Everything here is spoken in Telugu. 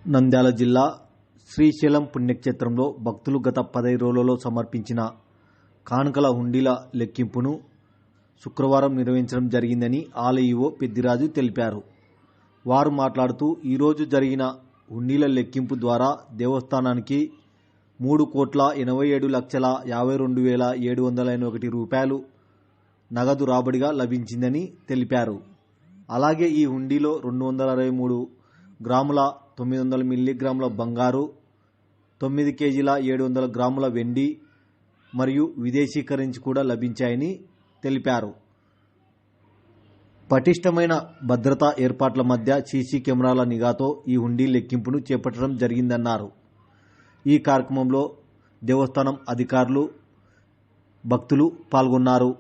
నంద్యాల జిల్లా శ్రీశైలం పుణ్యక్షేత్రంలో భక్తులు గత 15 రోజులలో సమర్పించిన కానుకల హుండీల లెక్కింపును శుక్రవారం నిర్వహించడం జరిగిందని ఆలయ ఈవో పెద్దిరాజు తెలిపారు. వారు మాట్లాడుతూ ఈరోజు జరిగిన హుండీల లెక్కింపు ద్వారా దేవస్థానానికి 3,57,52,781 రూపాయలు నగదు రాబడిగా లభించిందని తెలిపారు. అలాగే ఈ హుండీలో 263 గ్రాముల 900 మిల్లీగ్రాముల బంగారు, 9 కేజీల 700 గ్రాముల వెండి మరియు విదేశీ కరెన్సీ కూడా లభించాయని తెలిపారు. పటిష్టమైన భద్రతా ఏర్పాట్ల మధ్య సీసీ కెమెరాల నిఘాతో ఈ హుండీ లెక్కింపును చేపట్టడం జరిగిందన్నారు. ఈ కార్యక్రమంలో దేవస్థానం అధికారులు, భక్తులు పాల్గొన్నారు.